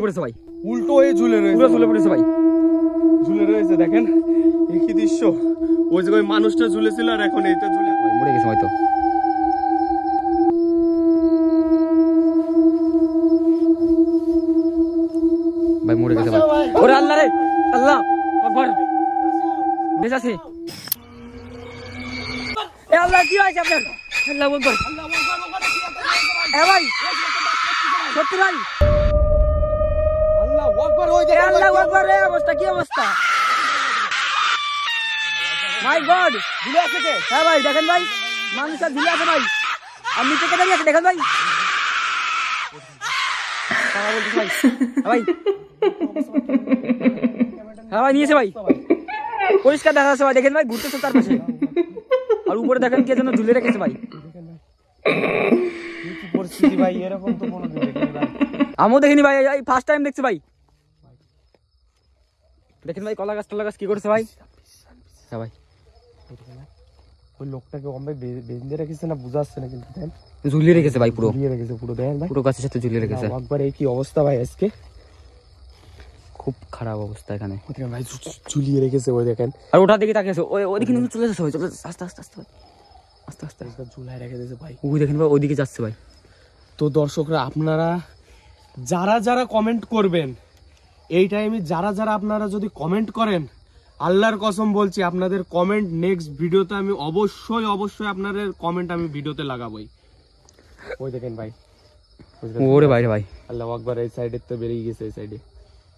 পড়েছে ভাই, উল্টো হয়ে ঝুলে রয়েছে, পুরো ঝুলে পড়েছে ভাই, ঝুলে রয়েছে। দেখেন কি দৃশ্য, ওই জায়গায় মানুষটা ঝুলেছিল আর এখন এইটা ঝুলে ভাই মরে গেছে হয়তো। ভাই মরে গেছে ভাই। ওরে আল্লাহ রে, আল্লাহ আকবার, বেঁচে আছে। এ আল্লাহ কি হয়েছে আপনার? আল্লাহ আকবার। এ ভাই সত্যি ভাই, আল্লাহু আকবার, ওই এ দেখেন আল্লাহ আকবার, এ অবস্থা কি অবস্থা, মাই গড। ঝুলে আছে কে? হ্যাঁ ভাই দেখেন ভাই, মানুষটা ঝুলে আছে ভাই, আর নিচে কে দাঁড়িয়ে আছে দেখেন ভাই। হ্যাঁ ভাই, হ্যাঁ ভাই নিয়েছে ভাই, পরিষ্কার দেখা যাচ্ছে ভাই, দেখেন ভাই ঘুরতেছে তার পাশে, আর উপরে দেখেন কে যেন ঝুলে রেখেছে ভাই। কি পরিস্থিতি ভাই, এরকম তো কোনোদিন দেখিনি ভাই। আমিও দেখিনি ভাই, এই ফার্স্ট টাইম দেখছি ভাই। দেখেন ভাই কলা গাছ কি করছে ভাই। হ্যাঁ ভাই ওই লোকটাকে অম্বে বেঁধে রেখেছে না, বুঝা যাচ্ছে না, কিন্তু দেখেন ঝুলিয়ে রেখেছে ভাই, পুরো ঝুলিয়ে রেখেছে পুরো, দেখেন ভাই পুরো গাছের সাথে ঝুলিয়ে রেখেছে। একবার এই কি অবস্থা ভাই আজকে, খুব খারাপ অবস্থা এখানে ভাই ঝুলিয়ে রেখেছে ওই দেখেন। আর ওটার দিকে তাকিয়েছে, ওইদিকে কিন্তু চলে যাচ্ছে ভাই, চলে আস্তে আস্তে আস্তে ভাই, আস্তে আস্তে ঝুলাই রেখে দিয়েছে ভাই। ওই দেখেন ভাই ওইদিকে যাচ্ছে ভাই। তো দর্শকরা, আপনারা যারা কমেন্ট করবেন এই টাইমে, যারা আপনারা যদি কমেন্ট করেন, আল্লাহর কসম বলছি আপনাদের কমেন্ট নেক্সট ভিডিওতে আমি অবশ্যই আপনাদের কমেন্ট আমি ভিডিওতে লাগাবোই। ওই দেখেন ভাই, ওরে ভাই রে ভাই, আল্লাহু আকবার, এই সাইডে তো বেরিয়ে গেছে, এই সাইডে।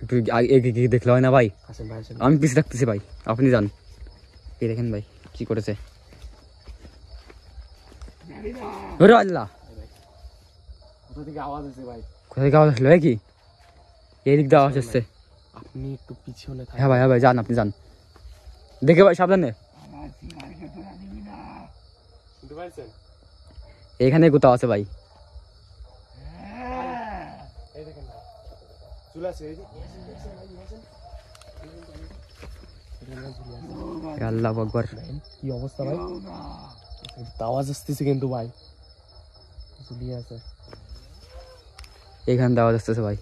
একটু এগিয়ে দেখলে হয় না ভাই, আসেন ভাই আসেন। আমি পিছিয়ে রাখতেছি ভাই, আপনি যান। এই দেখেন ভাই কি করেছে, ওরে আল্লাহ, কোথা থেকে আওয়াজ আসছে ভাই? কোথা থেকে আওয়াজ আসলো কি? এই দিক দিয়ে আওয়াজ আসছে। আপনি একটু পিছনে থাকেন। হ্যাঁ ভাই যান, আপনি যান, দেখে ভাই সাবধানে। শুনতে পাচ্ছেন? এখানে কোথাও আছে ভাই। এই দেখেন ভাই, চলে আসে, এই যে আল্লাহু আকবার, কি অবস্থা ভাই, আওয়াজ আসতেছে কিন্তু ভাই, ঝুলিয়ে আছে। এখানে আওয়াজ আসতেছে ভাই,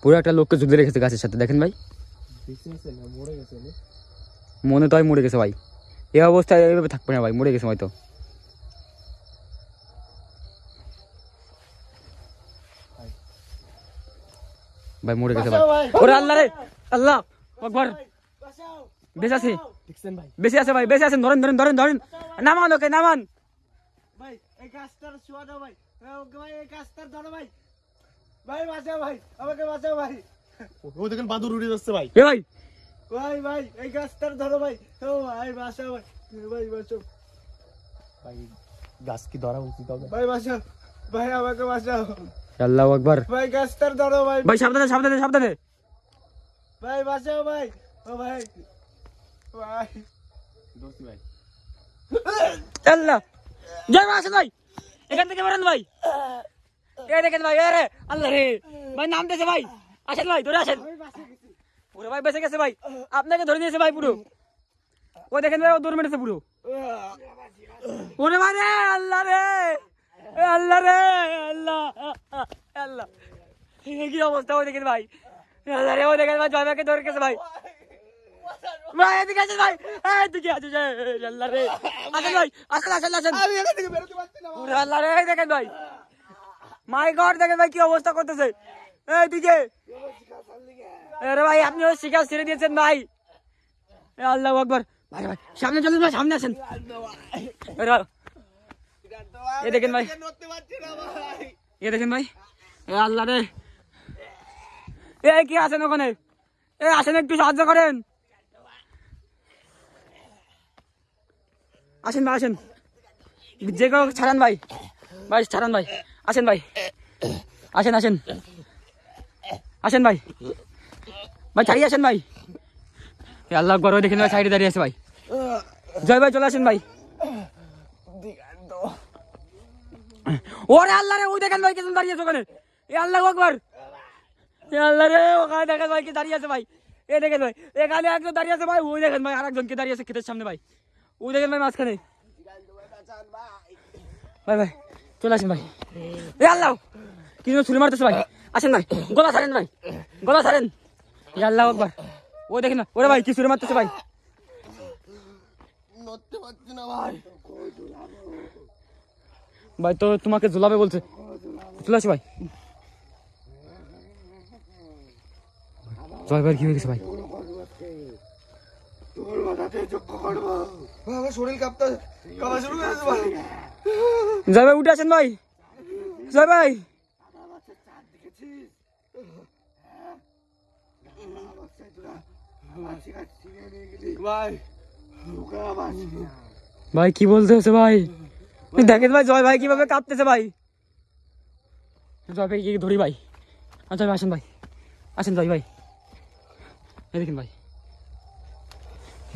পুরো একটা লোককে ঝুলিয়ে রেখেছে গাছের সাথে, দেখেন ভাই। মরে গেছে, মনে তো হয় মরে গেছে ভাই, এই অবস্থায় এইভাবে থাকবে না ভাই, মরে গেছে হয়তো। ভাই মরে গেছে ভাই, ওরে আল্লাহ রে, আল্লাহ আকবার, বেঁচে আছে, দেখছেন ভাই? বেঁচে আছে ভাই, বেঁচে আছেন, ধরেন, নামান ওকে, নামান ভাই এই গাছটার শোয়া দাও ভাই, ওকে ভাই এই গাছটার ধরো ভাই, ভাই বাঁচাও ভাই, আমাকে বাঁচাও ভাই। ও দেখেন বাদুর উড়ে যাচ্ছে ভাই। এ ভাই, ভাই এই গাছটার ধরো ভাই, ও ভাই বাঁচাও ভাই, ভাই বাঁচাও ভাই, গাছ কি ধরা উচিত হবে ভাই, বাঁচাও ভাই, আমাকে বাঁচাও। আল্লাহু আকবার, ভাই গাছটার ধরো ভাই, ভাই সাবধানে, ভাই বাঁচাও ভাই, ও ভাই ধরছি ভাই। আল্লাহ জয় মা, আসেন ভাই, এখান থেকে বেরোন ভাই, এই দেখেন ভাই, আরে আল্লাহ রে ভাই, নামতেছে ভাই, আসেন ভাই, ধরে আসেন। ওরে ভাই বেঁচে গেছে ভাই, আপনাকে ধরে নিয়েছে ভাই পুরো, ও দেখেন ভাই, ও দৌড় মেরেছে পুরো। ওরে ভাই রে, আল্লাহ রে, আল্লাহ, কি অবস্থা, ওই দেখেন ভাই, আল্লাহ রে, ও দেখেন ভাই, জয় মাকে ধরে গেছে ভাই, ভাই এদিকে আসেন ভাই, এদিকে আসেন, আল্লাহ রে, আসেন ভাই, আসেন। আমি এখান থেকে বেরোতে পারছি না ওরে আল্লাহ রে, দেখেন ভাই, মাই গড, দেখেন ভাই কি অবস্থা করতেছে, এইদিকে। আরে ভাই আপনি ওই শিকার ছেড়ে দিয়েছেন ভাই, আল্লাহু আকবার, ভাই সামনে চলুন ভাই, সামনে আসেন। এই দেখেন ভাই, এই দেখেন ভাই, আল্লাহ রে, কি আছেন ওখানে, আসেন একটু সাহায্য করেন, আসেন ভাই, আসেন, যে কেউ ছাড়ান ভাই, ছাড়ান ভাই, আসেন ভাই, আসেন ভাই, ছাড়িয়ে আসেন ভাই। আল্লাহ আকবার, ওই দেখেন ভাই সাইডে দাঁড়িয়ে আছে ভাই, জয় ভাই চলে আসেন ভাই। ওরে আল্লাহ রে, ওই দেখেন ভাই কিছু দাঁড়িয়ে আছে ওখানে, আল্লাহু আকবার, আল্লাহ রে, ওখানে দেখেন ভাই কি দাঁড়িয়ে আছে ভাই, এই দেখেন ভাই এখানে একজন দাঁড়িয়ে আছে ভাই, ওই দেখেন ভাই আরেকজনকে দাঁড়িয়ে আছে ক্ষেতের সামনে ভাই, ওই দেখেন ভাই মাঝখানে, ভাই চলে আসেন ভাই, আল্লাহ কি ছুরি মারতেছে ভাই, আসেন ভাই, গলা ছাড়েন ভাই, গলা ছাড়েন। ইয়া আল্লাহু আকবার। ও দেখেন না, ওরে ভাই কি সুরে মারতেছে ভাই। নড়তে পারছি না ভাই। ভাই তো তোমাকে ঝুলাবে বলছে, চলে আসো ভাই। জয় ভাই কি হয়ে গেছে ভাই? আমার শরীর কাঁপা শুরু করেছে ভাই। জয় ভাই উঠে আসেন ভাই, জয় ভাই। ভাই ভাই কি বলতে হচ্ছে ভাই? দেখেন ভাই জয় ভাই কিভাবে কাঁপতেছে ভাই। জয় ভাই কি ধরি ভাই। জয় ভাই আসেন ভাই, আসেন জয় ভাই। এই দেখেন ভাই,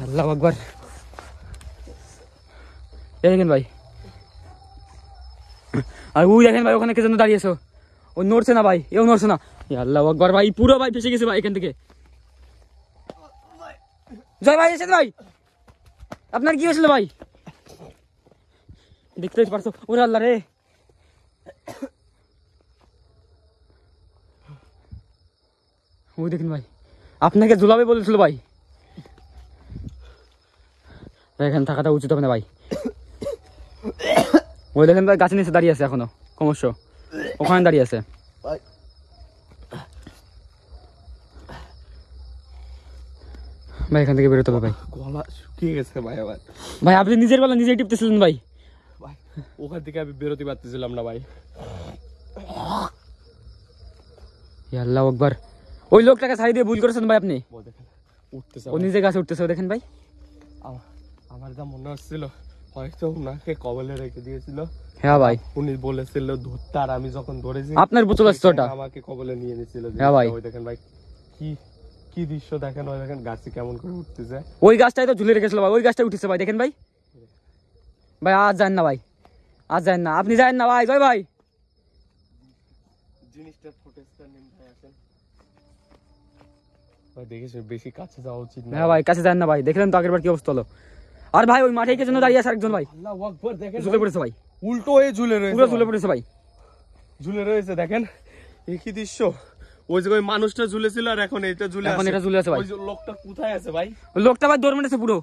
আল্লাহু আকবার। এই দেখেন ভাই, আর ওই দেখেন ভাই ওখানে কে যেন দাঁড়িয়েছো, ও নড়ছে না ভাই, এও নড়ছে না। আল্লাহু আকবার ভাই, পুরো ভাই ফেসে গেছে ভাই এখান থেকে। জয় ভাই এসেন ভাই, আপনার কি হয়েছিল ভাই? দেখতে পারছো? ওরে আল্লাহ রে, ওই দেখেন ভাই আপনাকে ঝুলাবে বলেছিল ভাই। এখানে থাকাটা উচিত হবে না ভাই। ওই দেখেন ভাই গাছের নিচে দাঁড়িয়ে আছে এখনো, ক্রমশ ওখানে দাঁড়িয়ে আছে ভাই। এখান থেকে বেরোতে হবে ভাই। গলা শুকিয়ে গেছে ভাই আমার। ভাই আপনি নিজের গলা নিজেই টিপতেছিলেন ভাই। ভাই ওখান থেকে আমি বেরোতে পারতেছিলাম না ভাই। আল্লাহু আকবার। ওই লোকটাকে ছাড়িয়ে দিয়ে ভুল করেছেন ভাই আপনি। ও দেখেন উঠতেছে, ও নিজে গাছে উঠতেছে, ও দেখেন ভাই। আমার যা মনে হচ্ছিল হয়তো ওনাকে কবলে রেখে দিয়েছিল। হ্যাঁ ভাই, উনি বলেছিল ধরতে, আর আমি যখন ধরেছি আপনার বোতল আসছে ওটা, আমাকে কবলে নিয়ে নিয়েছিল। হ্যাঁ ভাই। ওই দেখেন ভাই কি কি দৃশ্য দেখেন, ওই দেখেন গাছে কেমন করে উঠতেছে। ওই গাছটাই তো ঝুলে রেখেছিল ভাই, ওই গাছটা উঠেছে ভাই দেখেন ভাই। ভাই আজ যান না ভাই, আজ যান না, আপনি যান না ভাই। জয় ভাই জিনিসটা ফুটেজটা নিন ভাই, আসেন ভাই। দেখেছি বেশি কাছে যাওয়া উচিত না। হ্যাঁ ভাই কাছে যান না ভাই, দেখলেন তো আগের বার কি অবস্থা হলো। আর ভাই ওই মাঠে কে জন্য দাঁড়িয়ে আছে আরেকজন ভাই, আল্লাহু আকবার। দেখেন ঝুলে পড়েছে ভাই, উল্টো হয়ে ঝুলে রয়েছে, পুরো ঝুলে পড়েছে ভাই, ঝুলে রয়েছে। দেখেন এই কি দৃশ্য। ওই যে ওই মানুষটা ঝুলেছিল আর এখন এটা ঝুলে এখন আছে। এটা ঝুলে আছে ভাই। ওই যে লোকটা কোথায় আছে ভাই? ওই লোকটা ভাই দৌড় মেরেছে পুরো,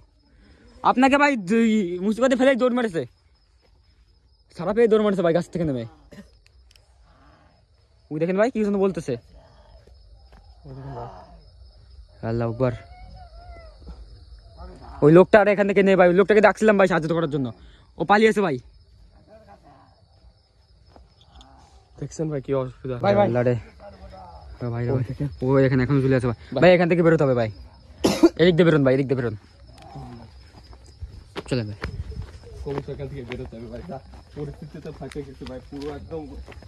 আপনাকে ভাই মুসিবতে ফেলে দৌড় মেরেছে, সারা পেয়ে দৌড় মেরেছে ভাই গাছ থেকে নেমে। ওই দেখেন ভাই কি জন্য বলতেছে। আল্লাহু আকবার। ওই লোকটা আর এখান থেকে নেই ভাই, ওই লোকটাকে ডাকছিলাম ভাই সাহায্য করার জন্য, ও পালিয়েছে ভাই। দেখছেন ভাই কি অসুবিধা। ভাই ভাই ভাই ভাই ও এখানে এখন ঝুলে আছে ভাই। ভাই এখান থেকে বেরোতে হবে ভাই, এদিক দিয়ে বেরোন ভাই, এদিক দিয়ে বেরোন, চলেন ভাই। এখান থেকে বেরোতে হবে ভাই। পরিস্থিতিতে থাকে গেছে ভাই, পুরো একদম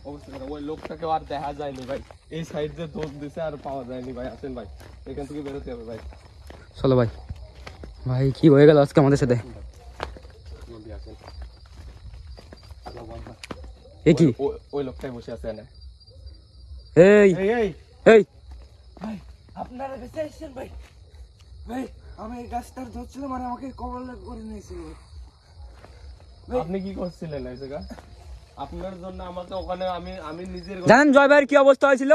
অবস্থা খারাপ। ওই লোকটাকে আর দেখা যায়নি ভাই, এই সাইড দিয়ে দৌড় দিছে আর পাওয়া যায়নি ভাই। আসেন ভাই এখান থেকে বেরোতে হবে ভাই। চলো ভাই। ভাই কি হয়ে গেল আজকে আমাদের সাথে? এ কি ওই লোকটাই বসে আছে না। এই এই এই ভাই আপনারা বেঁচে আসছেন ভাই? ভাই আমি এই গাছটার ধরছিলাম আর আমাকে কবলে করে নিয়েছিল। আপনি কি করছিলেন এই জায়গা? আপনার জন্য আমাকে ওখানে আমি নিজের জানেন জয় ভাইয়ের কি অবস্থা হয়েছিল?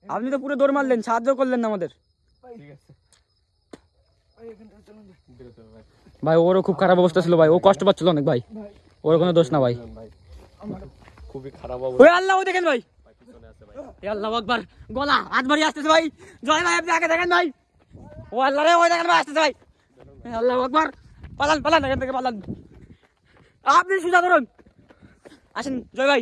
আপনি তো পুরো দৌড় মারলেন, সাহায্য করলেন না আমাদের। ঠিক আছে ভাই এখান থেকে চলুন ভাই। বেরোতে হবে ভাই। ভাই ওরও খুব খারাপ অবস্থা ছিল ভাই, ও কষ্ট পাচ্ছিল অনেক ভাই, ওর কোনো দোষ না ভাই। ভাই খুবই খারাপ ওই অবস্থা। আল্লাহ ও দেখেন ভাই, পিছনে আছে ভাই। এ আল্লাহু আকবার। গলা হাত বাড়িয়ে আসতেছে ভাই, জয় ভাই আপনি আগে দেখেন ভাই। ও আল্লাহ রে, ওই দেখেন ভাই আসতেছে ভাই। এ আল্লাহু আকবার। পালান পালান এখান থেকে পালান, আপনি সোজা করুন। আসেন জয় ভাই।